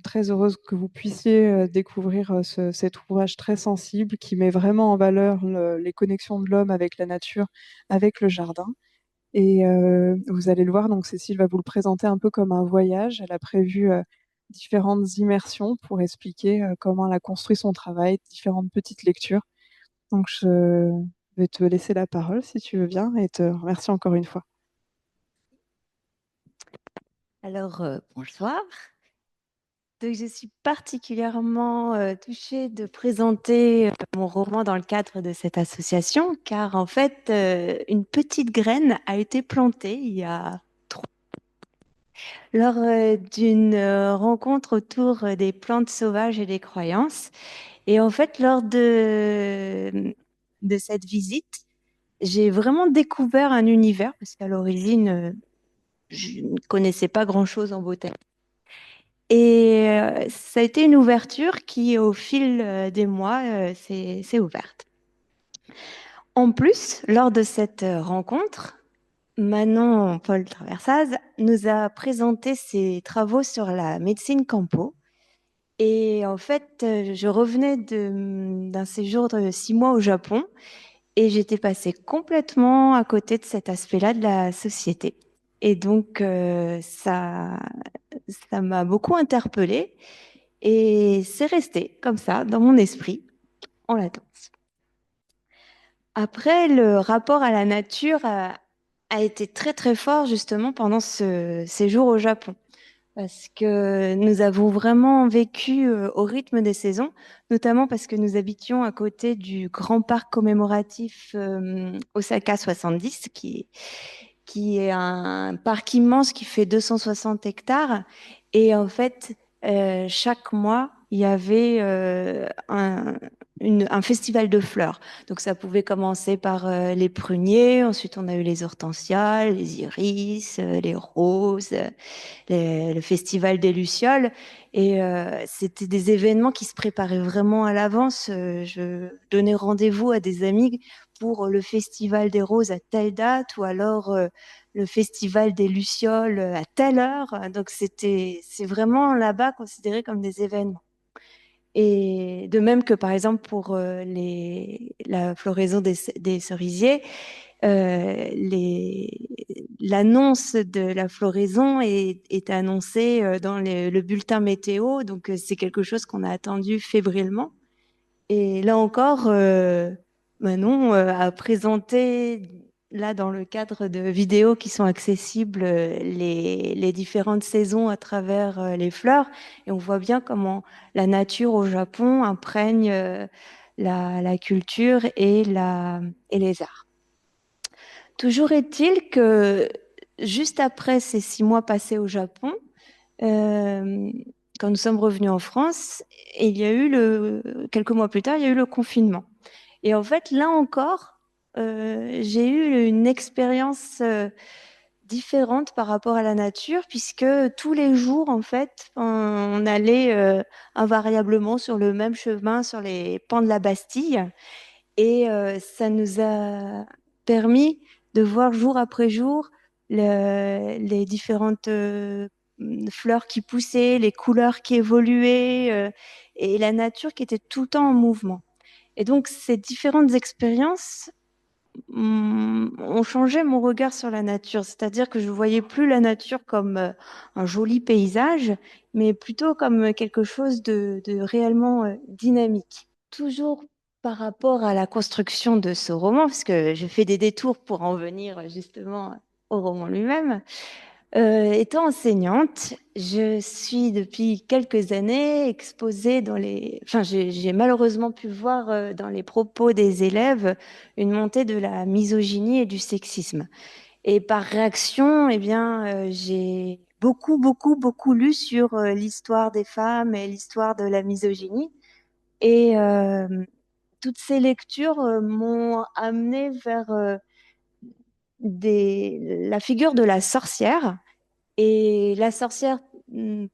Très heureuse que vous puissiez découvrir cet ouvrage très sensible qui met vraiment en valeur les connexions de l'homme avec la nature, avec le jardin. Et vous allez le voir, donc Cécile va vous le présenter un peu comme un voyage. Elle a prévu différentes immersions pour expliquer comment elle a construit son travail, différentes petites lectures. Donc je vais te laisser la parole si tu veux bien et te remercier encore une fois. Alors, bonsoir. Donc, je suis particulièrement touchée de présenter mon roman dans le cadre de cette association, car en fait, une petite graine a été plantée il y a lors d'une rencontre autour des plantes sauvages et des croyances. Et en fait, lors de cette visite, j'ai vraiment découvert un univers, parce qu'à l'origine, je ne connaissais pas grand-chose en botanique. Et ça a été une ouverture qui, au fil des mois, s'est ouverte. En plus, lors de cette rencontre, Manon Paul Traversaz nous a présenté ses travaux sur la médecine campo. Et en fait, je revenais d'un séjour de 6 mois au Japon et j'étais passée complètement à côté de cet aspect-là de la société. Et donc, ça m'a beaucoup interpellée. Et c'est resté comme ça dans mon esprit en latence. Après, le rapport à la nature a été très très fort justement pendant ce séjour au Japon. Parce que nous avons vraiment vécu au rythme des saisons, notamment parce que nous habitions à côté du grand parc commémoratif Osaka 70, qui est un parc immense qui fait 260 hectares. Et en fait, chaque mois, il y avait un festival de fleurs. Donc ça pouvait commencer par les pruniers, ensuite on a eu les hortensias, les iris, les roses, le festival des Lucioles. Et c'était des événements qui se préparaient vraiment à l'avance. Je donnais rendez-vous à des amis pour le festival des roses à telle date ou alors le festival des Lucioles à telle heure. Donc c'est vraiment là-bas considéré comme des événements. Et de même que par exemple pour la floraison des cerisiers, l'annonce de la floraison est annoncée dans le bulletin météo, donc c'est quelque chose qu'on a attendu fébrilement. Et là encore, Manon a présenté, là dans le cadre de vidéos qui sont accessibles, les différentes saisons à travers les fleurs. Et on voit bien comment la nature au Japon imprègne la culture et les arts. Toujours est-il que juste après ces 6 mois passés au Japon, euh, quand nous sommes revenus en France, il y a eu quelques mois plus tard, il y a eu le confinement. Et en fait, là encore, j'ai eu une expérience différente par rapport à la nature, puisque tous les jours, en fait, on allait invariablement sur le même chemin, sur les pans de la Bastille. Et ça nous a permis de voir jour après jour les différentes fleurs qui poussaient, les couleurs qui évoluaient et la nature qui était tout le temps en mouvement. Et donc ces différentes expériences ont changé mon regard sur la nature, c'est-à-dire que je ne voyais plus la nature comme un joli paysage, mais plutôt comme quelque chose de réellement dynamique. Toujours par rapport à la construction de ce roman, parce que je fais des détours pour en venir justement au roman lui-même. Étant enseignante, je suis depuis quelques années exposée dans les... Enfin, j'ai malheureusement pu voir dans les propos des élèves une montée de la misogynie et du sexisme. Et par réaction, eh bien, j'ai beaucoup lu sur l'histoire des femmes et l'histoire de la misogynie. Et toutes ces lectures m'ont amenée vers la figure de la sorcière. Et la sorcière,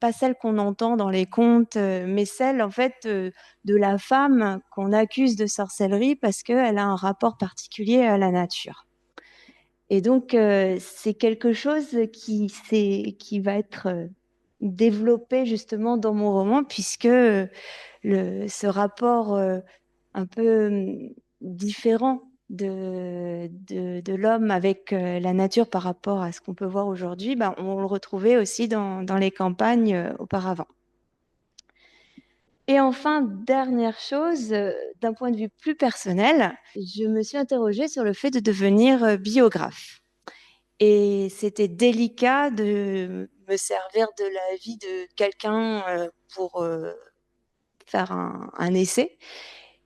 pas celle qu'on entend dans les contes, mais celle en fait de la femme qu'on accuse de sorcellerie parce qu'elle a un rapport particulier à la nature. Et donc, c'est quelque chose qui va être développer justement dans mon roman, puisque ce rapport un peu différent de l'homme avec la nature par rapport à ce qu'on peut voir aujourd'hui, ben, on le retrouvait aussi dans les campagnes auparavant. Et enfin, dernière chose, d'un point de vue plus personnel, je me suis interrogée sur le fait de devenir biographe. Et c'était délicat de me servir de la vie de quelqu'un pour faire un essai.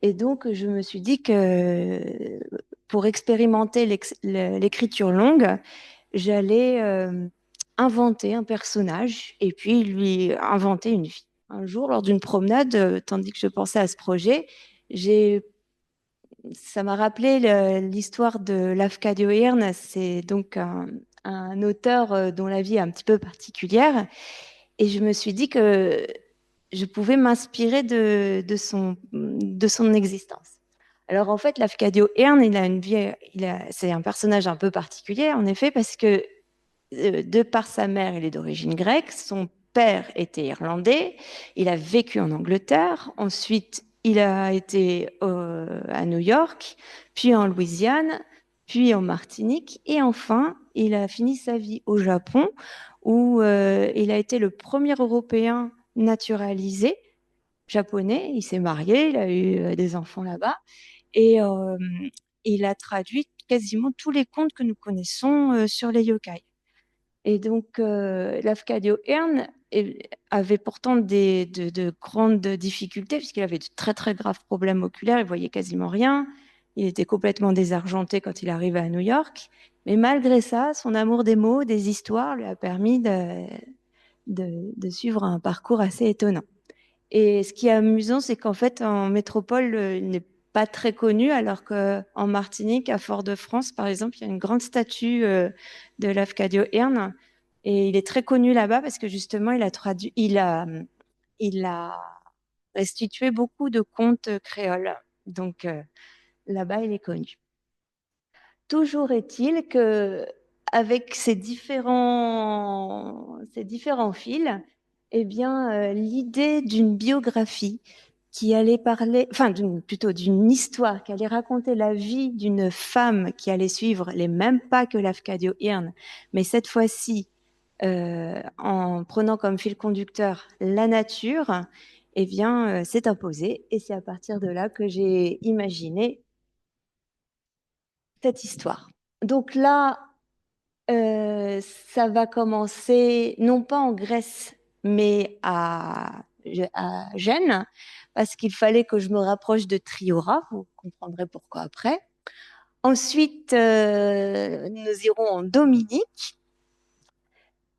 Et donc, je me suis dit que pour expérimenter l'écriture longue, j'allais inventer un personnage et puis lui inventer une vie. Un jour, lors d'une promenade, tandis que je pensais à ce projet, ça m'a rappelé l'histoire de Lafcadio Hearn. C'est donc un auteur dont la vie est un petit peu particulière. Et je me suis dit que je pouvais m'inspirer de son existence. Alors en fait, Lafcadio Hearn, il a une vie, c'est un personnage un peu particulier, en effet, parce que de par sa mère, il est d'origine grecque, son père était irlandais, il a vécu en Angleterre, ensuite il a été à New York, puis en Louisiane, puis en Martinique, et enfin il a fini sa vie au Japon, où il a été le premier Européen naturalisé japonais, il s'est marié, il a eu des enfants là-bas, et il a traduit quasiment tous les contes que nous connaissons sur les yokai. Et donc, Lafcadio Hearn avait pourtant de grandes difficultés, puisqu'il avait de très, très graves problèmes oculaires, il voyait quasiment rien, il était complètement désargenté quand il arrivait à New York. Mais malgré ça, son amour des mots, des histoires, lui a permis de suivre un parcours assez étonnant. Et ce qui est amusant, c'est qu'en fait, en métropole, il n'est pas très connu, alors qu'en Martinique, à Fort-de-France, par exemple, il y a une grande statue de Lafcadio Hearn. Et il est très connu là-bas parce que justement, il a restitué beaucoup de contes créoles. Donc là-bas, il est connu. Toujours est-il que avec ces différents fils, eh bien, l'idée d'une biographie qui allait parler, enfin, plutôt d'une histoire qui allait raconter la vie d'une femme qui allait suivre les mêmes pas que Lafcadio Hearn, mais cette fois-ci en prenant comme fil conducteur la nature, eh bien, c'est imposé. Et c'est à partir de là que j'ai imaginé cette histoire. Donc là, ça va commencer non pas en Grèce, mais à Gênes, parce qu'il fallait que je me rapproche de Triora, vous comprendrez pourquoi après. Ensuite, nous irons en Dominique,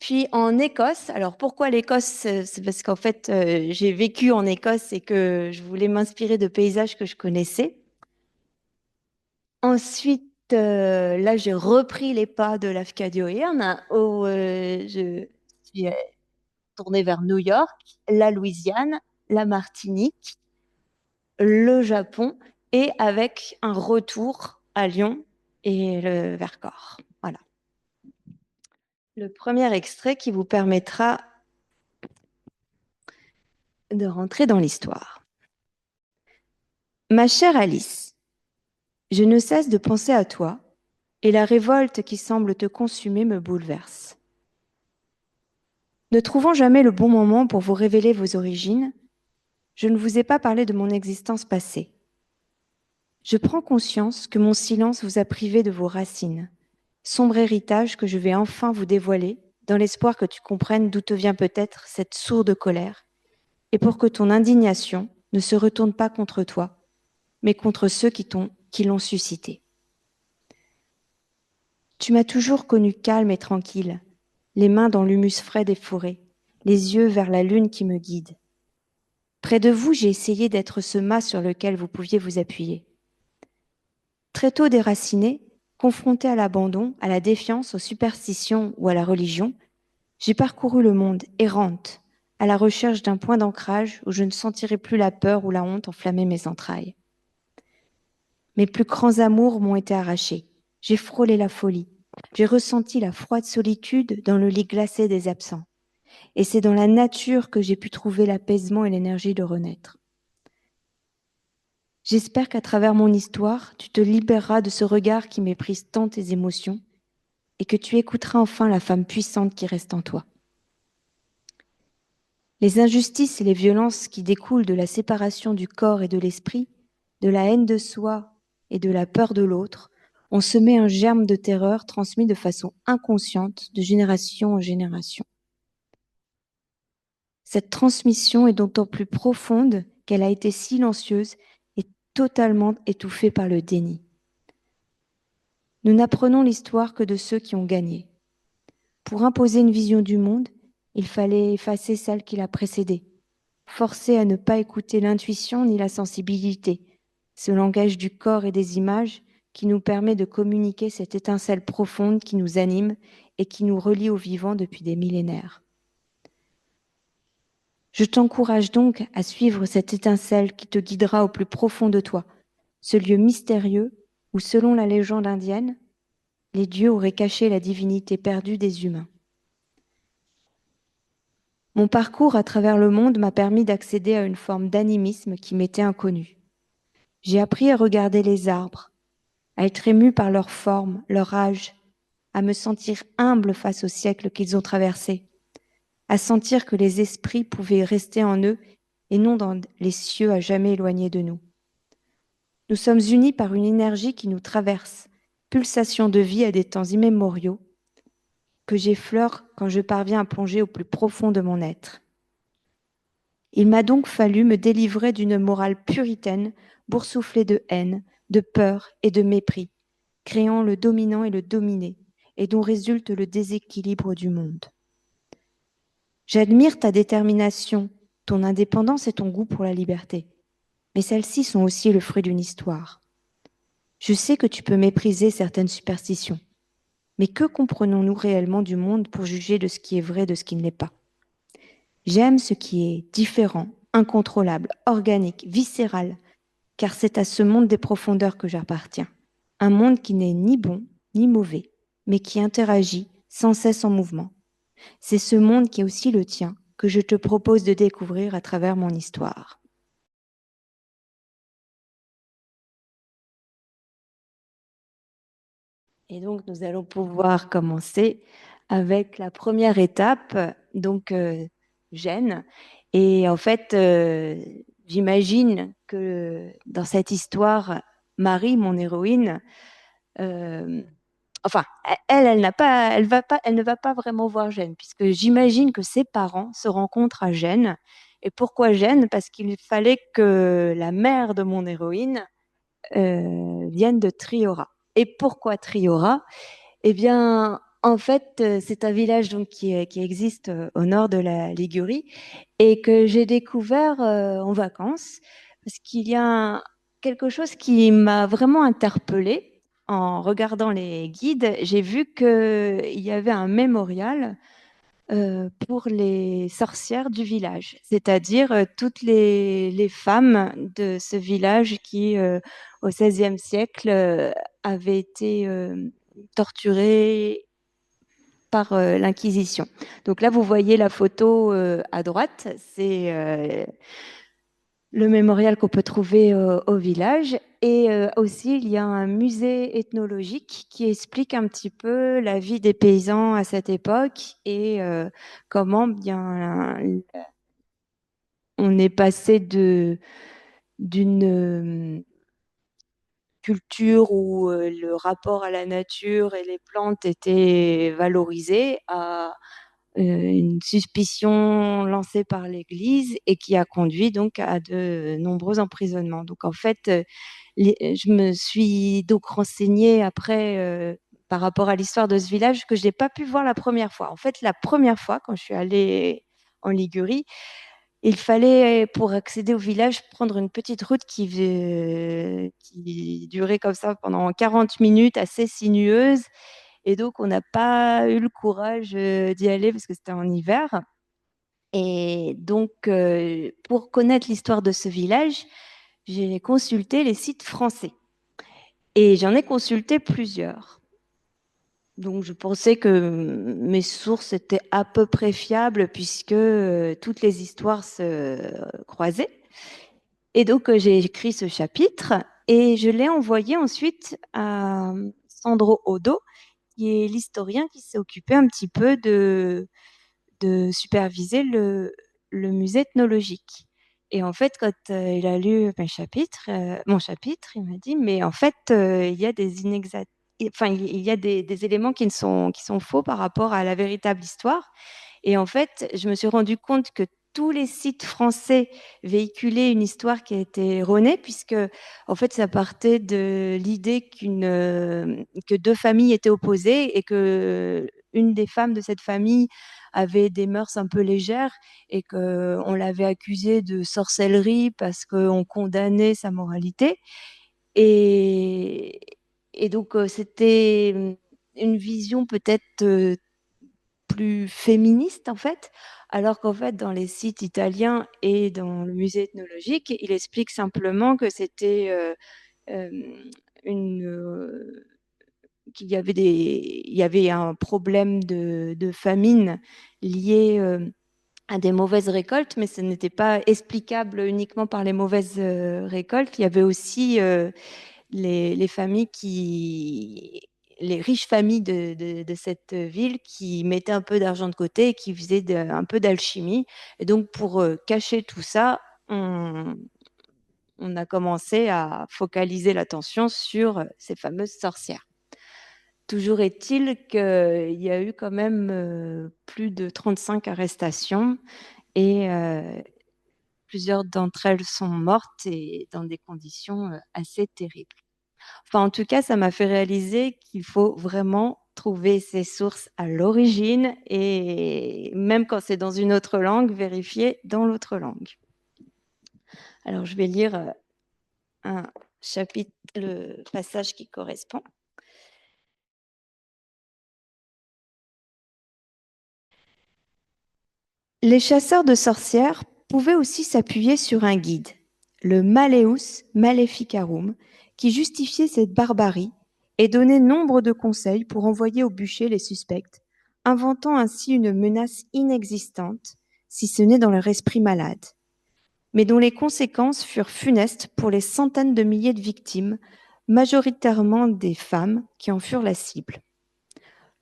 puis en Écosse. Alors pourquoi l'Écosse? C'est parce qu'en fait, j'ai vécu en Écosse et que je voulais m'inspirer de paysages que je connaissais. Ensuite, là, j'ai repris les pas de Lafcadio Hearn, où je suis tournée vers New York, la Louisiane, la Martinique, le Japon, et avec un retour à Lyon et le Vercors. Voilà. Le premier extrait qui vous permettra de rentrer dans l'histoire. Ma chère Alice, je ne cesse de penser à toi, et la révolte qui semble te consumer me bouleverse. Ne trouvant jamais le bon moment pour vous révéler vos origines, je ne vous ai pas parlé de mon existence passée. Je prends conscience que mon silence vous a privé de vos racines, sombre héritage que je vais enfin vous dévoiler, dans l'espoir que tu comprennes d'où te vient peut-être cette sourde colère, et pour que ton indignation ne se retourne pas contre toi, mais contre ceux qui l'ont suscitée. Tu m'as toujours connu calme et tranquille, les mains dans l'humus frais des forêts, les yeux vers la lune qui me guide. Près de vous, j'ai essayé d'être ce mât sur lequel vous pouviez vous appuyer. Très tôt déraciné, confronté à l'abandon, à la défiance, aux superstitions ou à la religion, j'ai parcouru le monde errante, à la recherche d'un point d'ancrage où je ne sentirais plus la peur ou la honte enflammer mes entrailles. Mes plus grands amours m'ont été arrachés. J'ai frôlé la folie. J'ai ressenti la froide solitude dans le lit glacé des absents. Et c'est dans la nature que j'ai pu trouver l'apaisement et l'énergie de renaître. J'espère qu'à travers mon histoire, tu te libéreras de ce regard qui méprise tant tes émotions et que tu écouteras enfin la femme puissante qui reste en toi. Les injustices et les violences qui découlent de la séparation du corps et de l'esprit, de la haine de soi et de la peur de l'autre, ont semé un germe de terreur transmis de façon inconsciente de génération en génération. Cette transmission est d'autant plus profonde qu'elle a été silencieuse et totalement étouffée par le déni. Nous n'apprenons l'histoire que de ceux qui ont gagné. Pour imposer une vision du monde, il fallait effacer celle qui l'a précédée, forcer à ne pas écouter l'intuition ni la sensibilité, ce langage du corps et des images qui nous permet de communiquer cette étincelle profonde qui nous anime et qui nous relie au vivant depuis des millénaires. Je t'encourage donc à suivre cette étincelle qui te guidera au plus profond de toi, ce lieu mystérieux où, selon la légende indienne, les dieux auraient caché la divinité perdue des humains. Mon parcours à travers le monde m'a permis d'accéder à une forme d'animisme qui m'était inconnue. J'ai appris à regarder les arbres, à être ému par leur forme, leur âge, à me sentir humble face aux siècles qu'ils ont traversés, à sentir que les esprits pouvaient rester en eux et non dans les cieux à jamais éloignés de nous. Nous sommes unis par une énergie qui nous traverse, pulsation de vie à des temps immémoriaux, que j'effleure quand je parviens à plonger au plus profond de mon être. Il m'a donc fallu me délivrer d'une morale puritaine, boursouflée de haine, de peur et de mépris, créant le dominant et le dominé, et dont résulte le déséquilibre du monde. J'admire ta détermination, ton indépendance et ton goût pour la liberté, mais celles-ci sont aussi le fruit d'une histoire. Je sais que tu peux mépriser certaines superstitions, mais que comprenons-nous réellement du monde pour juger de ce qui est vrai de ce qui ne l'est pas? J'aime ce qui est différent, incontrôlable, organique, viscéral, car c'est à ce monde des profondeurs que j'appartiens. Un monde qui n'est ni bon ni mauvais, mais qui interagit sans cesse en mouvement. C'est ce monde qui est aussi le tien que je te propose de découvrir à travers mon histoire. Et donc, nous allons pouvoir commencer avec la première étape, donc Gênes. Et en fait, j'imagine que dans cette histoire, Marie, mon héroïne, enfin, elle n'a pas, elle ne va pas vraiment voir Gênes, puisque j'imagine que ses parents se rencontrent à Gênes. Et pourquoi Gênes? Parce qu'il fallait que la mère de mon héroïne vienne de Triora. Et pourquoi Triora? Eh bien, en fait, c'est un village donc, qui existe au nord de la Ligurie et que j'ai découvert en vacances parce qu'il y a quelque chose qui m'a vraiment interpellée. En regardant les guides, j'ai vu qu'il y avait un mémorial pour les sorcières du village, c'est-à-dire toutes les femmes de ce village qui, au XVIe siècle, avaient été torturées par l'Inquisition. Donc là, vous voyez la photo à droite, c'est le mémorial qu'on peut trouver au village. Et aussi, il y a un musée ethnologique qui explique un petit peu la vie des paysans à cette époque et comment bien on est passé d'une culture où le rapport à la nature et les plantes était valorisé à une suspicion lancée par l'Église et qui a conduit donc à de nombreux emprisonnements. Donc en fait, je me suis donc renseignée après par rapport à l'histoire de ce village que je n'ai pas pu voir la première fois. En fait, la première fois, quand je suis allée en Ligurie, il fallait, pour accéder au village, prendre une petite route qui durait comme ça pendant 40 minutes, assez sinueuse. Et donc, on n'a pas eu le courage d'y aller parce que c'était en hiver. Et donc, pour connaître l'histoire de ce village, j'ai consulté les sites français. Et j'en ai consulté plusieurs. Donc, je pensais que mes sources étaient à peu près fiables puisque toutes les histoires se croisaient. Et donc, j'ai écrit ce chapitre et je l'ai envoyé ensuite à Sandro Odo, qui est l'historien qui s'est occupé un petit peu de superviser le musée ethnologique. Et en fait, quand il a lu mon chapitre, il m'a dit, mais en fait, il y a des inexacts, enfin, il y a des éléments qui sont faux par rapport à la véritable histoire. Et en fait, je me suis rendu compte que tous les sites français véhiculaient une histoire qui a été erronée, puisque en fait, ça partait de l'idée que deux familles étaient opposées et que une des femmes de cette famille avait des mœurs un peu légères et qu'on l'avait accusée de sorcellerie parce qu'on condamnait sa moralité. Et, et donc, c'était une vision peut-être plus féministe, en fait, alors qu'en fait, dans les sites italiens et dans le musée ethnologique, il explique simplement que c'était euh, une... qu'il y avait il y avait un problème de famine lié à des mauvaises récoltes, mais ce n'était pas explicable uniquement par les mauvaises récoltes. Il y avait aussi les familles les riches familles de cette ville qui mettaient un peu d'argent de côté et qui faisaient un peu d'alchimie. Et donc, pour cacher tout ça, on a commencé à focaliser l'attention sur ces fameuses sorcières. Toujours est-il qu'il y a eu quand même plus de 35 arrestations et plusieurs d'entre elles sont mortes et dans des conditions assez terribles. Enfin, en tout cas, ça m'a fait réaliser qu'il faut vraiment trouver ses sources à l'origine et même quand c'est dans une autre langue, vérifier dans l'autre langue. Alors, je vais lire un chapitre, le passage qui correspond. Les chasseurs de sorcières pouvaient aussi s'appuyer sur un guide, le Malleus Maleficarum, qui justifiait cette barbarie et donnait nombre de conseils pour envoyer au bûcher les suspects, inventant ainsi une menace inexistante, si ce n'est dans leur esprit malade, mais dont les conséquences furent funestes pour les centaines de milliers de victimes, majoritairement des femmes qui en furent la cible.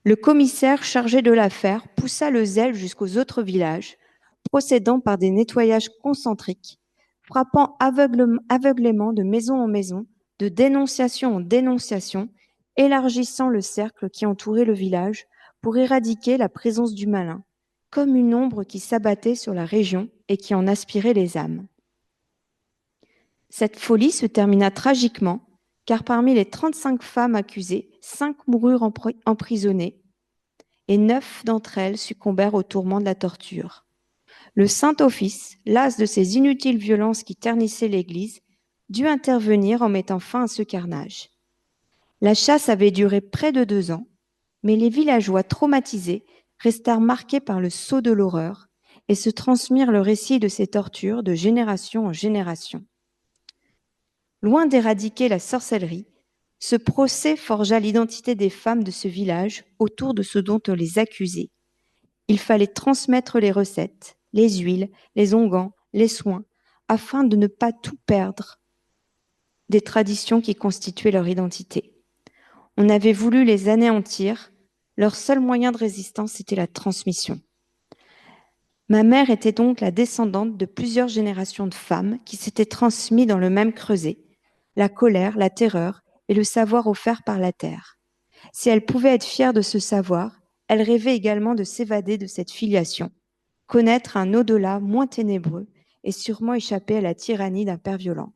Le commissaire chargé de l'affaire poussa le zèle jusqu'aux autres villages, procédant par des nettoyages concentriques, frappant aveuglément de maison en maison, de dénonciation en dénonciation, élargissant le cercle qui entourait le village pour éradiquer la présence du malin, comme une ombre qui s'abattait sur la région et qui en aspirait les âmes. Cette folie se termina tragiquement, car parmi les 35 femmes accusées, 5 moururent emprisonnées et 9 d'entre elles succombèrent au tourment de la torture. Le Saint-Office, las de ces inutiles violences qui ternissaient l'Église, dut intervenir en mettant fin à ce carnage. La chasse avait duré près de 2 ans, mais les villageois traumatisés restèrent marqués par le sceau de l'horreur et se transmirent le récit de ces tortures de génération en génération. Loin d'éradiquer la sorcellerie, ce procès forgea l'identité des femmes de ce village autour de ce dont on les accusait. Il fallait transmettre les recettes, les huiles, les onguents, les soins, afin de ne pas tout perdre des traditions qui constituaient leur identité. On avait voulu les anéantir, leur seul moyen de résistance était la transmission. Ma mère était donc la descendante de plusieurs générations de femmes qui s'étaient transmises dans le même creuset, la colère, la terreur et le savoir offert par la terre. Si elle pouvait être fière de ce savoir, elle rêvait également de s'évader de cette filiation, connaître un au-delà moins ténébreux et sûrement échapper à la tyrannie d'un père violent.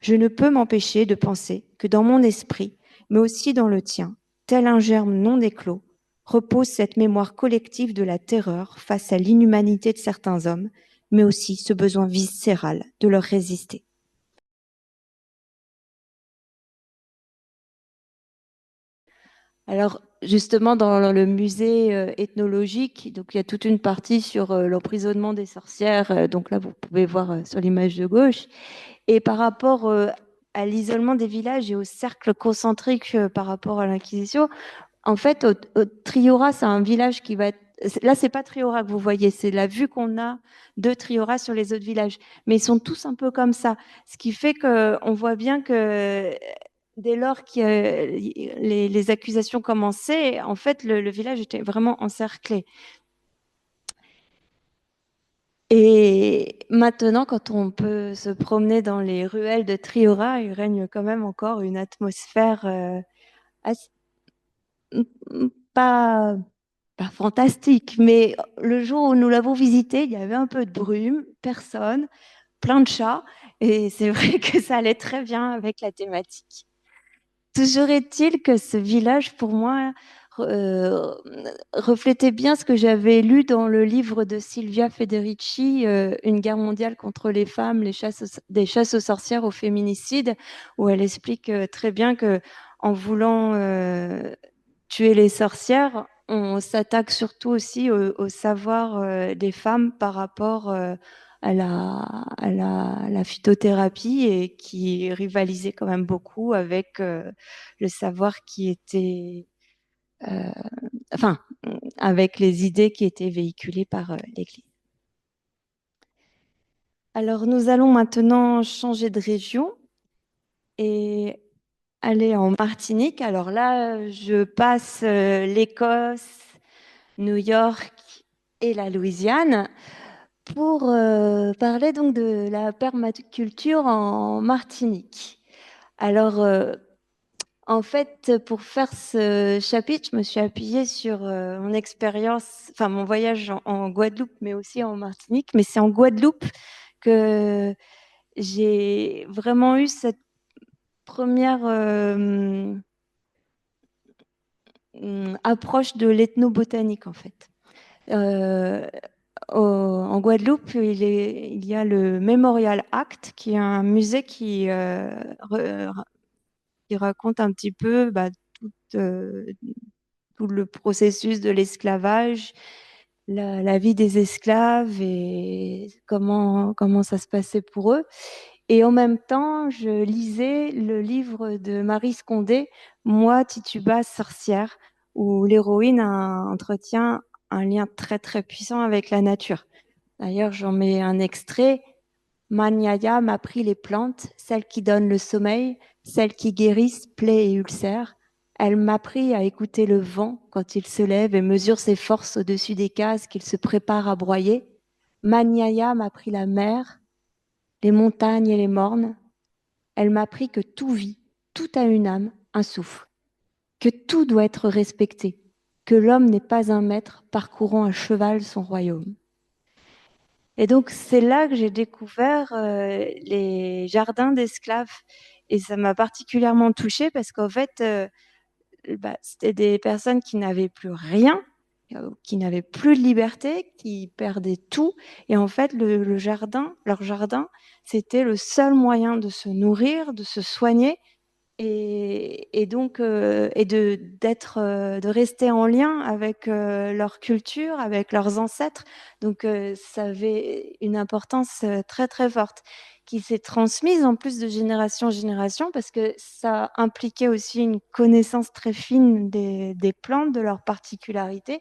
Je ne peux m'empêcher de penser que dans mon esprit, mais aussi dans le tien, tel un germe non éclos, repose cette mémoire collective de la terreur face à l'inhumanité de certains hommes, mais aussi ce besoin viscéral de leur résister. Alors, justement, dans le musée ethnologique, donc il y a toute une partie sur l'emprisonnement des sorcières. Donc là, vous pouvez voir sur l'image de gauche. Et par rapport à l'isolement des villages et au cercle concentrique par rapport à l'Inquisition, En fait, au Triora, c'est un village qui va être. Là, c'est pas Triora que vous voyez, c'est la vue qu'on a de Triora sur les autres villages. Mais ils sont tous un peu comme ça. Ce qui fait qu'on voit bien que dès lors que les accusations commençaient, en fait, le village était vraiment encerclé. Et maintenant, quand on peut se promener dans les ruelles de Triora, il règne quand même encore une atmosphère assez- pas pas fantastique, mais le jour où nous l'avons visité, il y avait un peu de brume, personne, plein de chats, et c'est vrai que ça allait très bien avec la thématique. Toujours est-il que ce village, pour moi, euh, reflétait bien ce que j'avais lu dans le livre de Silvia Federici, Une guerre mondiale contre les femmes, des chasses aux sorcières au féminicide, où elle explique très bien que en voulant tuer les sorcières, on s'attaque surtout aussi au savoir des femmes par rapport à la phytothérapie et qui rivalisait quand même beaucoup avec le savoir qui était, euh, enfin, avec les idées qui étaient véhiculées par l'Église. Alors, nous allons maintenant changer de région et aller en Martinique. Alors là, je passe l'Écosse, New York et la Louisiane pour parler donc de la permaculture en Martinique. Alors, en fait, pour faire ce chapitre, je me suis appuyée sur mon expérience, enfin mon voyage en Guadeloupe, mais aussi en Martinique. Mais c'est en Guadeloupe que j'ai vraiment eu cette première approche de l'ethnobotanique, en fait. Euh, en Guadeloupe, il y a le Memorial Act, qui est un musée qui raconte un petit peu tout, euh, tout le processus de l'esclavage, la vie des esclaves et comment ça se passait pour eux. Et en même temps, je lisais le livre de Marie Scondé, Moi, Tituba, sorcière, où l'héroïne entretient un lien très très puissant avec la nature. D'ailleurs, j'en mets un extrait. Manyaya m'a pris les plantes, celles qui donnent le sommeil, celles qui guérissent plaies et ulcères. Elle m'a appris à écouter le vent quand il se lève et mesure ses forces au-dessus des cases qu'il se prépare à broyer. Manyaya m'a pris la mer, les montagnes et les mornes. Elle m'a appris que tout vit, tout a une âme, un souffle, que tout doit être respecté, que l'homme n'est pas un maître parcourant à cheval son royaume. Et donc, c'est là que j'ai découvert les jardins d'esclaves. Et ça m'a particulièrement touchée parce qu'en fait, c'était des personnes qui n'avaient plus rien, qui n'avaient plus de liberté, qui perdaient tout. Et en fait, le jardin, leur jardin, c'était le seul moyen de se nourrir, de se soigner et donc de rester en lien avec leur culture, avec leurs ancêtres. Donc ça avait une importance très très forte qui s'est transmise en plus de génération en génération parce que ça impliquait aussi une connaissance très fine des plantes, de leurs particularités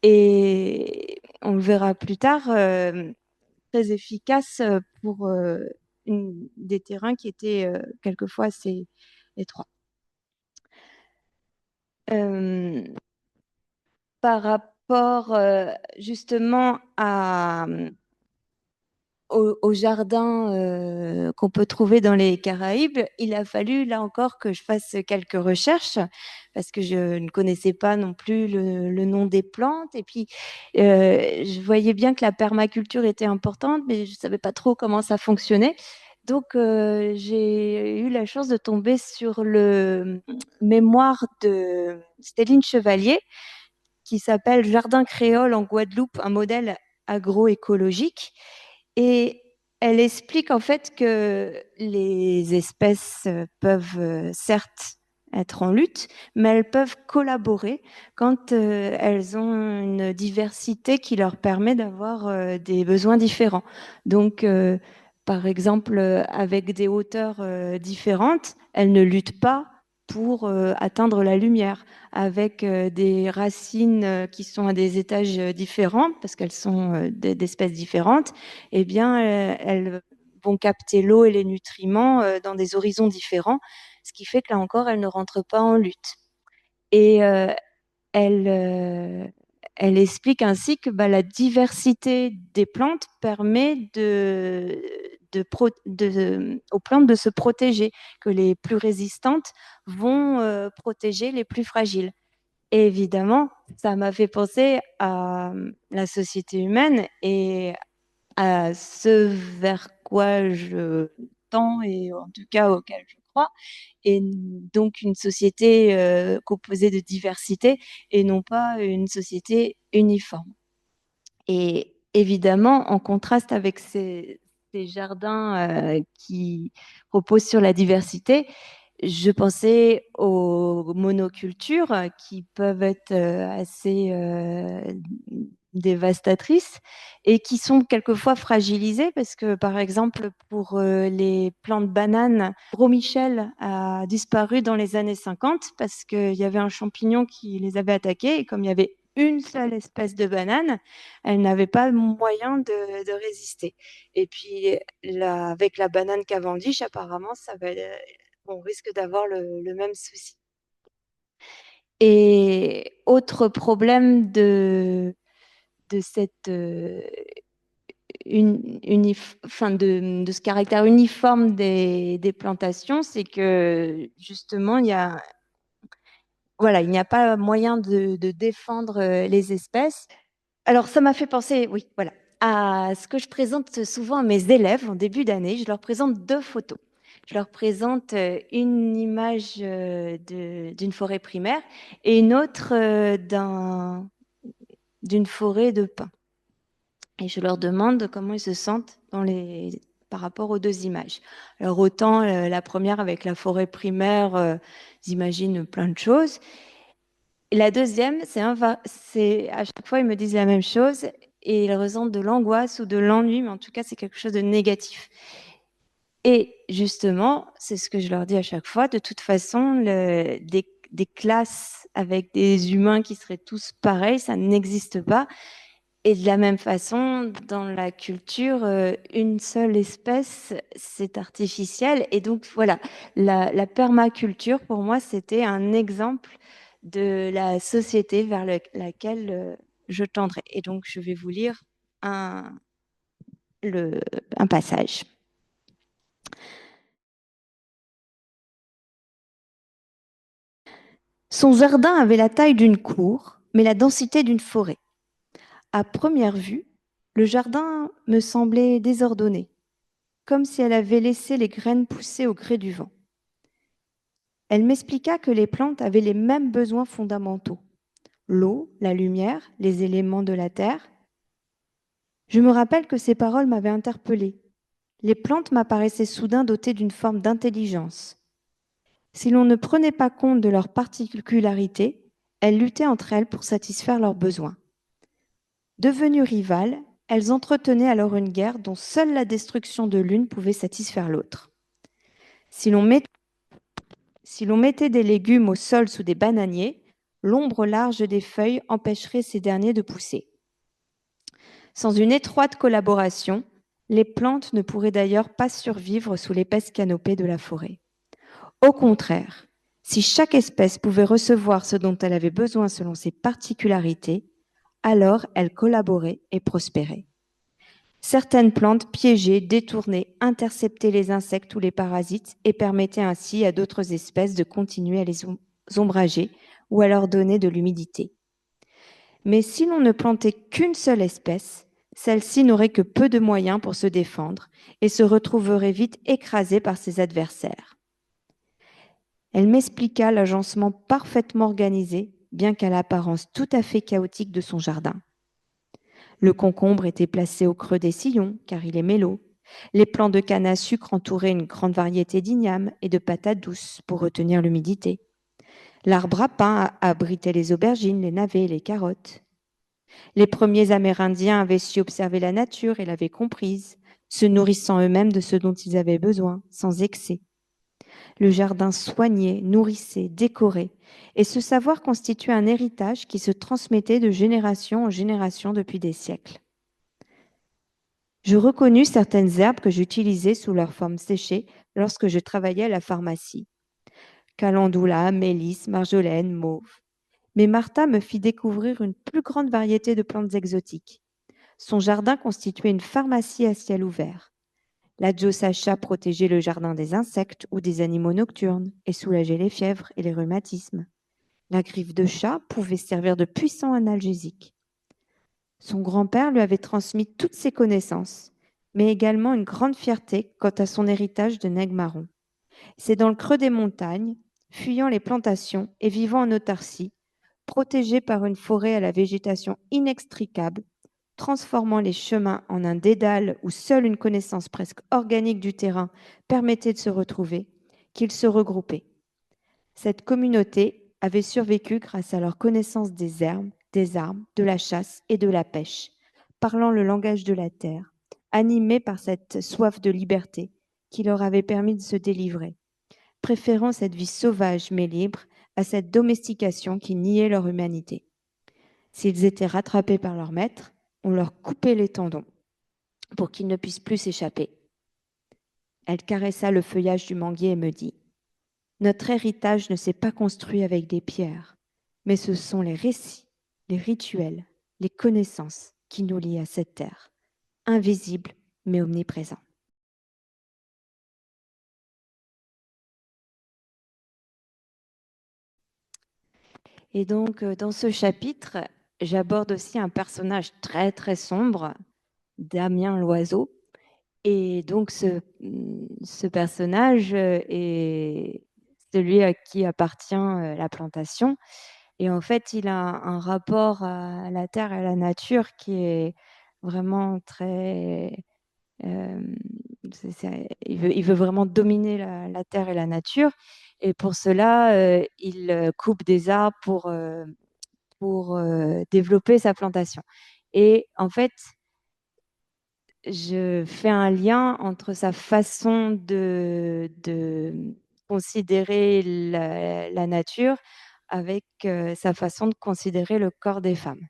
et on le verra plus tard, très efficace pour des terrains qui étaient quelquefois assez étroits. Euh, Par rapport justement au jardin qu'on peut trouver dans les Caraïbes, il a fallu là encore que je fasse quelques recherches parce que je ne connaissais pas non plus le nom des plantes. Et puis, je voyais bien que la permaculture était importante, mais je ne savais pas trop comment ça fonctionnait. Donc, j'ai eu la chance de tomber sur le mémoire de Céline Chevalier qui s'appelle Jardin créole en Guadeloupe, un modèle agroécologique. Et elle explique en fait que les espèces peuvent certes être en lutte, mais elles peuvent collaborer quand elles ont une diversité qui leur permet d'avoir des besoins différents. Donc, par exemple, avec des hauteurs différentes, elles ne luttent pas pour atteindre la lumière, avec des racines qui sont à des étages différents, parce qu'elles sont d'espèces différentes, eh bien, elles vont capter l'eau et les nutriments dans des horizons différents, ce qui fait que là encore, elles ne rentrent pas en lutte. Et elle, elle explique ainsi que la diversité des plantes permet aux plantes de se protéger, que les plus résistantes vont protéger les plus fragiles. Et évidemment, ça m'a fait penser à la société humaine et à ce vers quoi je tends et en tout cas auquel je crois, et donc une société composée de diversité et non pas une société uniforme. Et évidemment, en contraste avec ces jardins qui reposent sur la diversité, je pensais aux monocultures qui peuvent être assez dévastatrices et qui sont quelquefois fragilisées parce que, par exemple, pour les plantes bananes, Gros Michel a disparu dans les années 50 parce qu'il y avait un champignon qui les avait attaqués et comme il y avait une seule espèce de banane, elle n'avait pas moyen de résister. Et puis, avec la banane Cavendish, apparemment, on risque d'avoir le même souci. Et autre problème de cette de ce caractère uniforme des plantations, c'est que justement, il n'y a pas moyen de défendre les espèces. Alors, ça m'a fait penser, oui, voilà, à ce que je présente souvent à mes élèves en début d'année. Je leur présente deux photos. Je leur présente une image d'une forêt primaire et une autre d'une forêt de pins. Et je leur demande comment ils se sentent par rapport aux deux images. Alors, autant la première avec la forêt primaire, ils imaginent plein de choses. Et la deuxième, c'est à chaque fois, ils me disent la même chose et ils ressentent de l'angoisse ou de l'ennui, mais en tout cas, c'est quelque chose de négatif. Et justement, c'est ce que je leur dis à chaque fois. De toute façon, des classes avec des humains qui seraient tous pareils, ça n'existe pas. Et de la même façon, dans la culture, une seule espèce, c'est artificiel. Et donc, voilà, la permaculture, pour moi, c'était un exemple de la société vers laquelle je tendrais. Et donc, je vais vous lire un, un passage. Son jardin avait la taille d'une cour, mais la densité d'une forêt. À première vue, le jardin me semblait désordonné, comme si elle avait laissé les graines pousser au gré du vent. Elle m'expliqua que les plantes avaient les mêmes besoins fondamentaux: l'eau, la lumière, les éléments de la terre. Je me rappelle que ces paroles m'avaient interpellée. Les plantes m'apparaissaient soudain dotées d'une forme d'intelligence. Si l'on ne prenait pas compte de leurs particularités, elles luttaient entre elles pour satisfaire leurs besoins. Devenues rivales, elles entretenaient alors une guerre dont seule la destruction de l'une pouvait satisfaire l'autre. Si l'on mettait des légumes au sol sous des bananiers, l'ombre large des feuilles empêcherait ces derniers de pousser. Sans une étroite collaboration, les plantes ne pourraient d'ailleurs pas survivre sous l'épaisse canopée de la forêt. Au contraire, si chaque espèce pouvait recevoir ce dont elle avait besoin selon ses particularités, alors elle collaborait et prospérait. Certaines plantes piégeaient, détournaient, interceptaient les insectes ou les parasites et permettaient ainsi à d'autres espèces de continuer à les ombrager ou à leur donner de l'humidité. Mais si l'on ne plantait qu'une seule espèce, celle-ci n'aurait que peu de moyens pour se défendre et se retrouverait vite écrasée par ses adversaires. Elle m'expliqua l'agencement parfaitement organisé, bien qu'à l'apparence tout à fait chaotique de son jardin. Le concombre était placé au creux des sillons, car il aimait l'eau. Les plants de canne à sucre entouraient une grande variété d'ignames et de patates douces pour retenir l'humidité. L'arbre à pain abritait les aubergines, les navets et les carottes. Les premiers Amérindiens avaient su observer la nature et l'avaient comprise, se nourrissant eux-mêmes de ce dont ils avaient besoin, sans excès. Le jardin soigné, nourrissé, décoré. Et ce savoir constituait un héritage qui se transmettait de génération en génération depuis des siècles. Je reconnus certaines herbes que j'utilisais sous leur forme séchée lorsque je travaillais à la pharmacie. Calendula, mélisse, marjolaine, mauve. Mais Martha me fit découvrir une plus grande variété de plantes exotiques. Son jardin constituait une pharmacie à ciel ouvert. La Sacha protégeait le jardin des insectes ou des animaux nocturnes et soulageait les fièvres et les rhumatismes. La griffe de chat pouvait servir de puissant analgésique. Son grand-père lui avait transmis toutes ses connaissances, mais également une grande fierté quant à son héritage de nègre marron. C'est dans le creux des montagnes, fuyant les plantations et vivant en autarcie, protégé par une forêt à la végétation inextricable, transformant les chemins en un dédale où seule une connaissance presque organique du terrain permettait de se retrouver, qu'ils se regroupaient. Cette communauté avait survécu grâce à leur connaissance des herbes, des armes, de la chasse et de la pêche, parlant le langage de la terre, animés par cette soif de liberté qui leur avait permis de se délivrer, préférant cette vie sauvage mais libre à cette domestication qui niait leur humanité. S'ils étaient rattrapés par leur maître, on leur coupait les tendons pour qu'ils ne puissent plus s'échapper. Elle caressa le feuillage du manguier et me dit: Notre héritage ne s'est pas construit avec des pierres, mais ce sont les récits, les rituels, les connaissances qui nous lient à cette terre, invisible mais omniprésent. Et donc, dans ce chapitre, j'aborde aussi un personnage très, très sombre, Damien Loiseau. Et donc, ce personnage est celui à qui appartient la plantation. Et en fait, il a un rapport à la terre et à la nature qui est vraiment très... euh, il veut vraiment dominer la terre et la nature. Et pour cela, il coupe des arbres pour développer sa plantation. Et en fait, je fais un lien entre sa façon de considérer la nature avec sa façon de considérer le corps des femmes.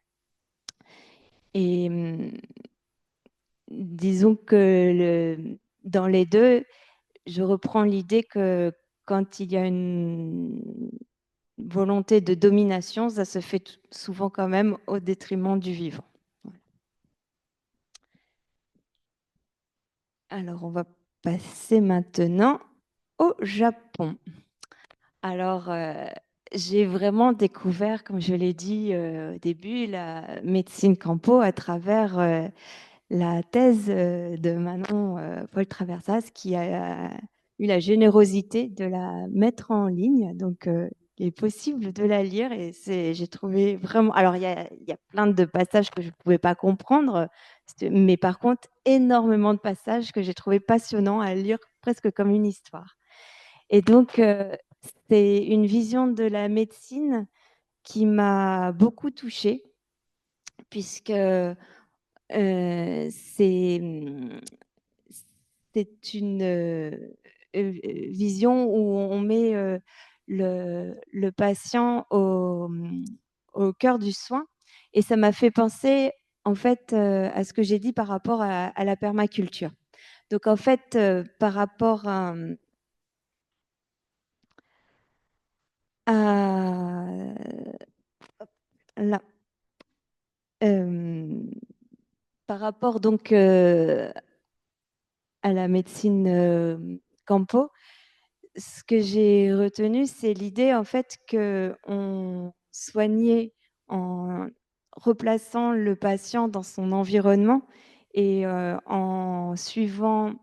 Et disons que dans les deux, je reprends l'idée que quand il y a une volonté de domination, ça se fait souvent quand même au détriment du vivant. Alors, on va passer maintenant au Japon. Alors, j'ai vraiment découvert, comme je l'ai dit au début, la médecine campo à travers la thèse de Manon Paul Traversas, qui a eu la générosité de la mettre en ligne. Donc, il est possible de la lire et j'ai trouvé vraiment. Alors, il y a plein de passages que je ne pouvais pas comprendre, mais par contre, énormément de passages que j'ai trouvé passionnants à lire, presque comme une histoire. Et donc, c'est une vision de la médecine qui m'a beaucoup touchée, puisque c'est une vision où on met le patient au cœur du soin. Et ça m'a fait penser, en fait, à ce que j'ai dit par rapport à la permaculture. Donc, en fait, par rapport à la- par rapport donc à la médecine campo, ce que j'ai retenu, c'est l'idée en fait que on soignait en replaçant le patient dans son environnement et en suivant,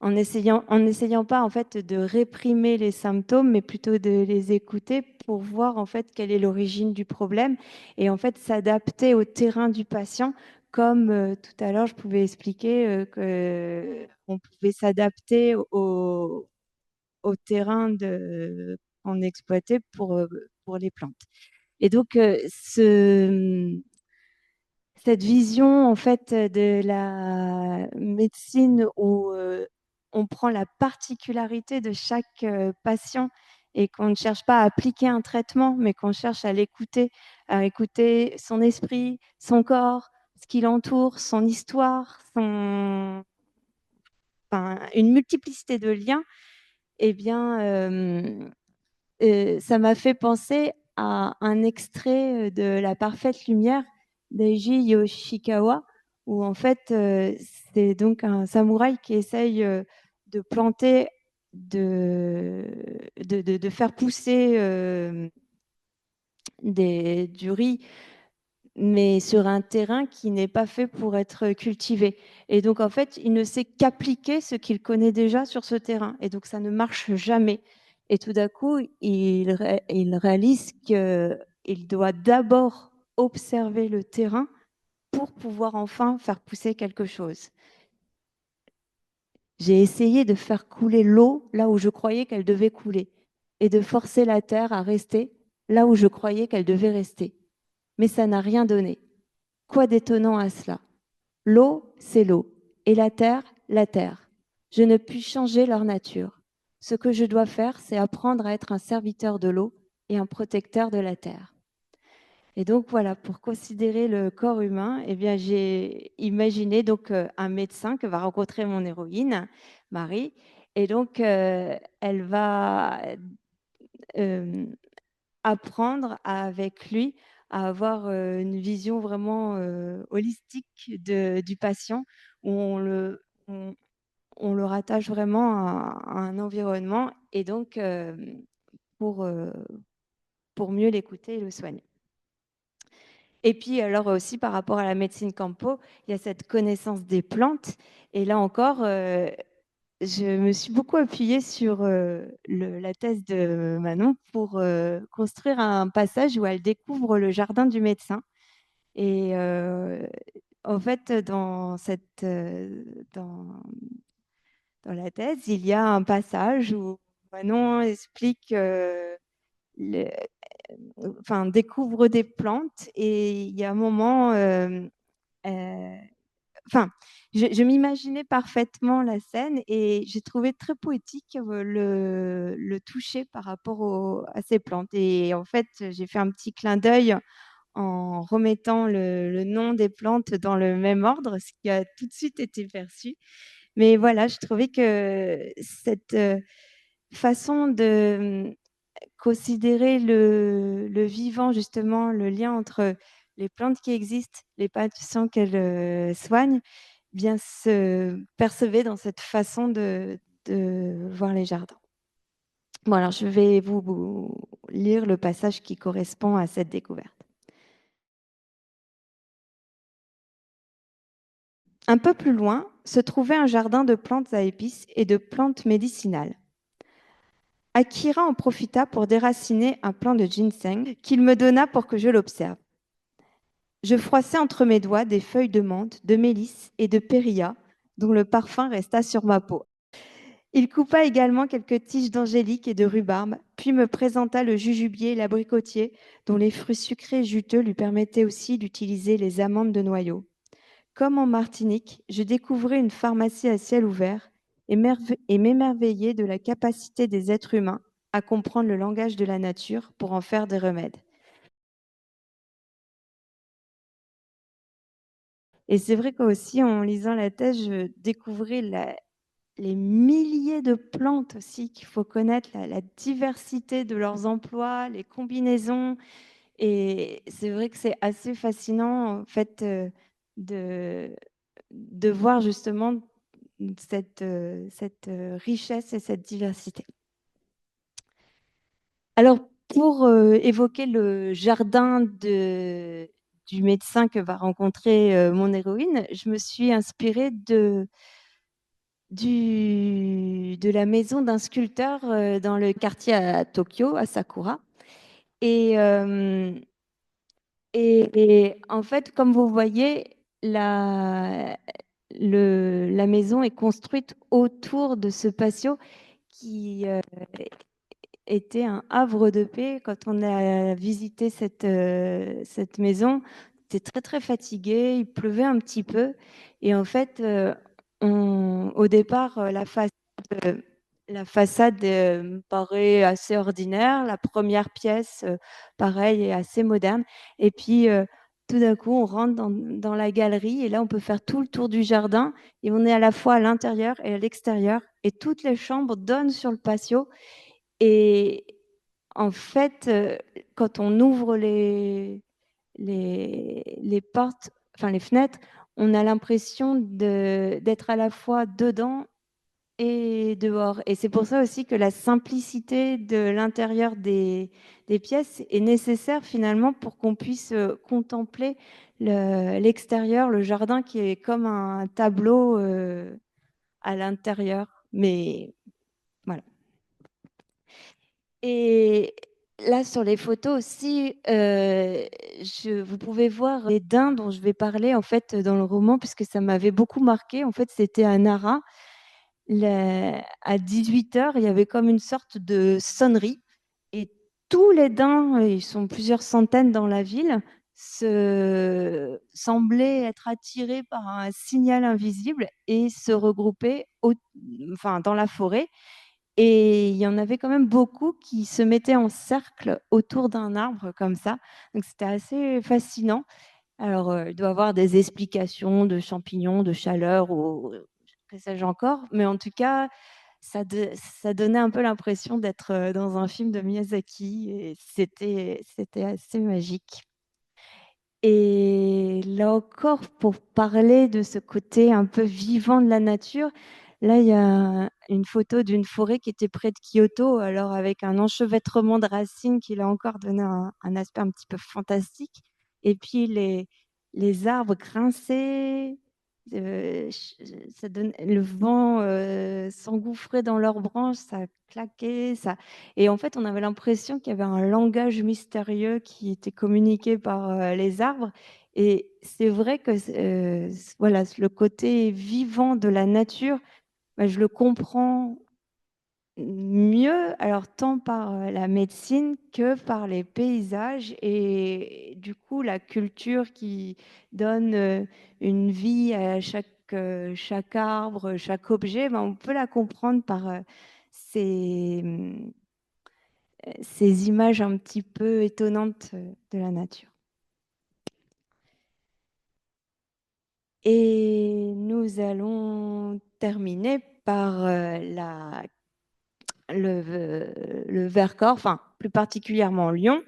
en essayant pas en fait de réprimer les symptômes, mais plutôt de les écouter pour voir en fait quelle est l'origine du problème et en fait s'adapter au terrain du patient. Comme tout à l'heure, je pouvais expliquer qu'on pouvait s'adapter au terrain qu'on exploitait pour les plantes. Et donc, cette vision en fait de la médecine où on prend la particularité de chaque patient et qu'on ne cherche pas à appliquer un traitement, mais qu'on cherche à l'écouter, à écouter son esprit, son corps, ce qui l'entoure, son histoire, une multiplicité de liens, eh bien, ça m'a fait penser à un extrait de La Parfaite Lumière d'Eiji Yoshikawa, où en fait, c'est donc un samouraï qui essaye de planter, de faire pousser du riz, mais sur un terrain qui n'est pas fait pour être cultivé. Et donc, en fait, il ne sait qu'appliquer ce qu'il connaît déjà sur ce terrain. Et donc, ça ne marche jamais. Et tout d'un coup, il réalise qu'il doit d'abord observer le terrain pour pouvoir enfin faire pousser quelque chose. J'ai essayé de faire couler l'eau là où je croyais qu'elle devait couler et de forcer la terre à rester là où je croyais qu'elle devait rester. Mais ça n'a rien donné. Quoi d'étonnant à cela? L'eau, c'est l'eau, et la terre. Je ne puis changer leur nature. Ce que je dois faire, c'est apprendre à être un serviteur de l'eau et un protecteur de la terre. Et donc voilà, pour considérer le corps humain, eh bien, j'ai imaginé donc un médecin que va rencontrer mon héroïne, Marie, et donc elle va euh, apprendre avec lui à avoir une vision vraiment holistique du patient, où on le rattache vraiment à un environnement, et donc pour, euh, pour mieux l'écouter et le soigner. Et puis alors aussi par rapport à la médecine campo, il y a cette connaissance des plantes. Et là encore, je me suis beaucoup appuyée sur la thèse de Manon pour construire un passage où elle découvre le jardin du médecin. Et en fait, dans la thèse, il y a un passage où Manon explique, découvre des plantes, et il y a un moment, euh, enfin, je m'imaginais parfaitement la scène, et j'ai trouvé très poétique le toucher par rapport à ces plantes. Et en fait, j'ai fait un petit clin d'œil en remettant le nom des plantes dans le même ordre, ce qui a tout de suite été perçu. Mais voilà, je trouvais que cette façon de considérer le vivant, justement, le lien entre les plantes qui existent, les patients qu'elles soignent, bien se percevait dans cette façon de voir les jardins. Bon, alors je vais vous lire le passage qui correspond à cette découverte. Un peu plus loin se trouvait un jardin de plantes à épices et de plantes médicinales. Akira en profita pour déraciner un plant de ginseng qu'il me donna pour que je l'observe. Je froissai entre mes doigts des feuilles de menthe, de mélisse et de périlla, dont le parfum resta sur ma peau. Il coupa également quelques tiges d'angélique et de rhubarbe, puis me présenta le jujubier et l'abricotier, dont les fruits sucrés et juteux lui permettaient aussi d'utiliser les amandes de noyau. Comme en Martinique, je découvrais une pharmacie à ciel ouvert et m'émerveillais de la capacité des êtres humains à comprendre le langage de la nature pour en faire des remèdes. Et c'est vrai qu'aussi, en lisant la thèse, je découvrais les milliers de plantes aussi qu'il faut connaître, la diversité de leurs emplois, les combinaisons. Et c'est vrai que c'est assez fascinant, en fait, de voir justement cette richesse et cette diversité. Alors, pour évoquer le jardin du médecin que va rencontrer mon héroïne, je me suis inspirée de la maison d'un sculpteur dans le quartier à Tokyo, à Sakura. Et, euh, et en fait, comme vous voyez, la maison est construite autour de ce patio qui était un havre de paix. Quand on a visité cette maison, c'était très très fatigué, il pleuvait un petit peu. Et en fait, au départ, la face La façade me paraît assez ordinaire. La première pièce, pareil, est assez moderne. Et puis, tout d'un coup, on rentre dans la galerie et là, on peut faire tout le tour du jardin et on est à la fois à l'intérieur et à l'extérieur. Et toutes les chambres donnent sur le patio. Et en fait, quand on ouvre les portes, enfin les fenêtres, on a l'impression d'être à la fois dedans et dehors. Et c'est pour ça aussi que la simplicité de l'intérieur des pièces est nécessaire finalement pour qu'on puisse contempler l'extérieur, le jardin qui est comme un tableau à l'intérieur. Mais voilà. Et là, sur les photos aussi, vous pouvez voir les daims dont je vais parler en fait dans le roman, puisque ça m'avait beaucoup marqué. En fait, c'était à Nara. À 18 heures, il y avait comme une sorte de sonnerie et tous les daims, ils sont plusieurs centaines dans la ville, semblaient être attirés par un signal invisible et se regrouper enfin, dans la forêt. Et il y en avait quand même beaucoup qui se mettaient en cercle autour d'un arbre comme ça. Donc c'était assez fascinant. Alors, il doit y avoir des explications de champignons, de chaleur ou que sais-je encore, mais en tout cas, ça donnait un peu l'impression d'être dans un film de Miyazaki et c'était assez magique. Et là encore, pour parler de ce côté un peu vivant de la nature, là, il y a une photo d'une forêt qui était près de Kyoto, alors avec un enchevêtrement de racines qui l'a encore donné un aspect un petit peu fantastique. Et puis les arbres grinçaient, ça donne, le vent s'engouffrait dans leurs branches, ça claquait, ça. Et en fait, on avait l'impression qu'il y avait un langage mystérieux qui était communiqué par les arbres. Et c'est vrai que voilà, le côté vivant de la nature, bah, je le comprends mieux, alors tant par la médecine que par les paysages et du coup la culture qui donne une vie à chaque arbre, chaque objet, ben, on peut la comprendre par ces, ces images un petit peu étonnantes de la nature. Et nous allons terminer par le Vercors, enfin plus particulièrement Lyon.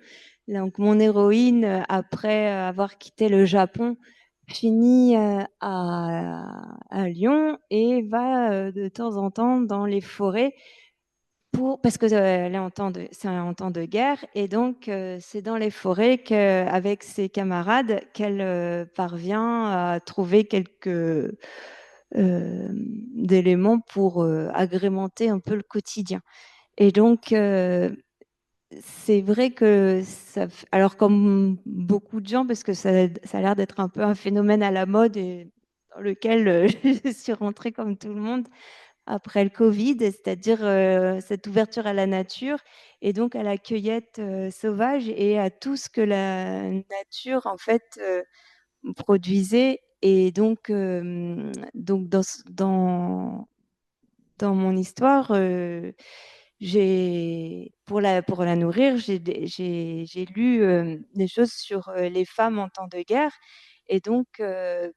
Donc mon héroïne, après avoir quitté le Japon, finit à Lyon et va de temps en temps dans les forêts parce que elle est c'est en temps de guerre et donc c'est dans les forêts qu'avec ses camarades qu'elle parvient à trouver quelques d'éléments pour agrémenter un peu le quotidien. Et donc, c'est vrai que alors comme beaucoup de gens, parce que ça a l'air d'être un peu un phénomène à la mode et dans lequel je suis rentrée comme tout le monde après le Covid, c'est-à-dire cette ouverture à la nature et donc à la cueillette sauvage et à tout ce que la nature en fait produisait. Et donc dans mon histoire, pour la nourrir, j'ai lu des choses sur les femmes en temps de guerre et donc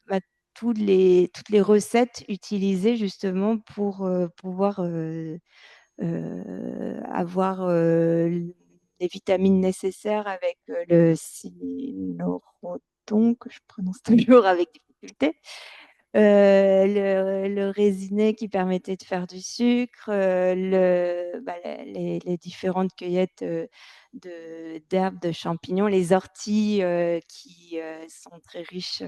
bah, toutes les recettes utilisées justement pour pouvoir avoir les vitamines nécessaires avec le cynorhodon, que je prononce toujours avec difficulté, le raisiné qui permettait de faire du sucre, les différentes cueillettes d'herbes, de champignons, les orties qui sont très riches,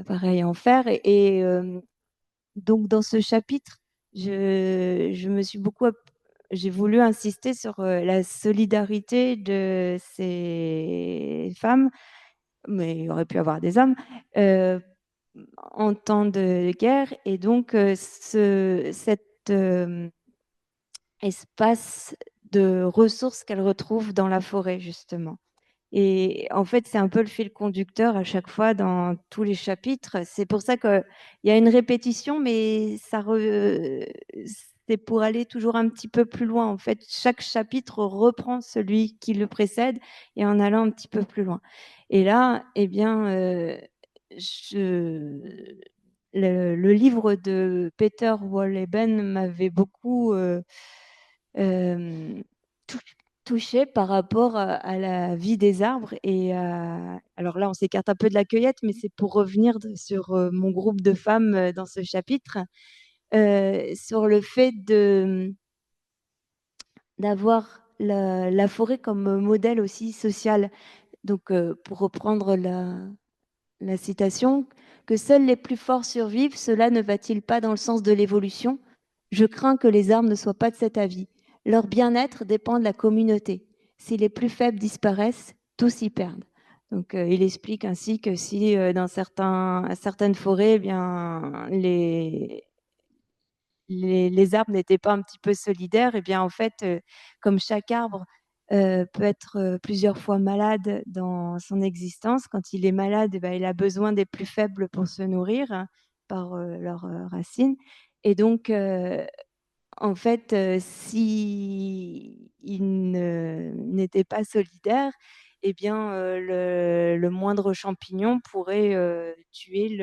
pareil, en fer. Donc, dans ce chapitre, je me suis j'ai voulu insister sur la solidarité de ces femmes, mais il aurait pu y avoir des hommes, euh, en temps de guerre. Et donc, cet espace de ressources qu'elle retrouve dans la forêt, justement. Et en fait, c'est un peu le fil conducteur à chaque fois dans tous les chapitres. C'est pour ça qu'il y a une répétition, mais c'est pour aller toujours un petit peu plus loin. En fait, chaque chapitre reprend celui qui le précède et en allant un petit peu plus loin. Et là, eh bien, je... le livre de Peter Wohlleben m'avait beaucoup euh, tou- touchée par rapport à la vie des arbres. Alors là, on s'écarte un peu de la cueillette, mais c'est pour revenir sur mon groupe de femmes dans ce chapitre, sur le fait d'avoir la forêt comme modèle aussi social. Donc, pour reprendre la citation, que seuls les plus forts survivent, cela ne va-t-il pas dans le sens de l'évolution? Je crains que les arbres ne soient pas de cet avis. Leur bien-être dépend de la communauté. Si les plus faibles disparaissent, tous y perdent. Donc, il explique ainsi que si dans certaines forêts, eh bien, les arbres n'étaient pas un petit peu solidaires, et bien en fait, comme chaque arbre peut être plusieurs fois malade dans son existence, quand il est malade, eh ben, il a besoin des plus faibles pour se nourrir par leurs racines. Et donc, en fait, si n'était pas solidaire, eh bien, le moindre champignon pourrait tuer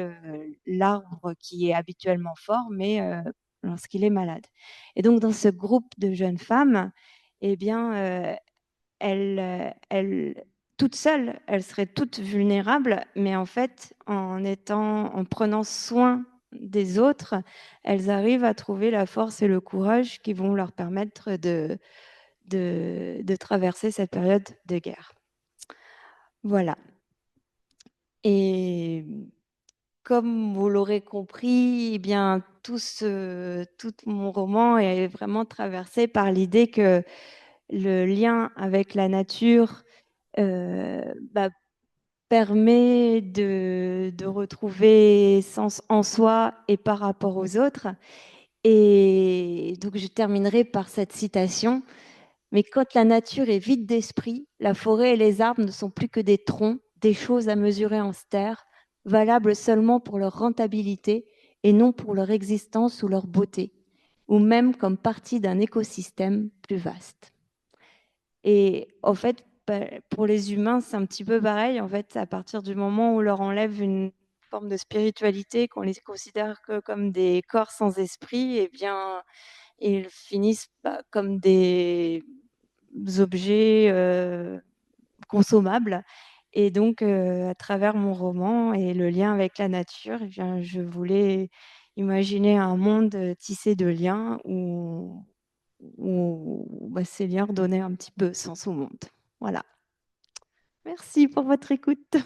l'arbre qui est habituellement fort, mais lorsqu'il est malade. Et donc, dans ce groupe de jeunes femmes, eh bien, elles, toutes seules, elles seraient toutes vulnérables, mais en fait, en prenant soin des autres, elles arrivent à trouver la force et le courage qui vont leur permettre de traverser cette période de guerre. Voilà. Et comme vous l'aurez compris, eh bien, tout mon roman est vraiment traversé par l'idée que le lien avec la nature bah, permet de retrouver sens en soi et par rapport aux autres. Et donc, je terminerai par cette citation. Mais quand la nature est vide d'esprit, la forêt et les arbres ne sont plus que des troncs, des choses à mesurer en stères, valables seulement pour leur rentabilité et non pour leur existence ou leur beauté, ou même comme partie d'un écosystème plus vaste. Et en fait, pour les humains, c'est un petit peu pareil. En fait, à partir du moment où on leur enlève une forme de spiritualité, qu'on les considère que comme des corps sans esprit, eh bien, ils finissent comme des objets consommables. Et donc, à travers mon roman et le lien avec la nature, eh bien, je voulais imaginer un monde tissé de liens où bah, ces liens redonnaient un petit peu sens au monde. Voilà. Merci pour votre écoute.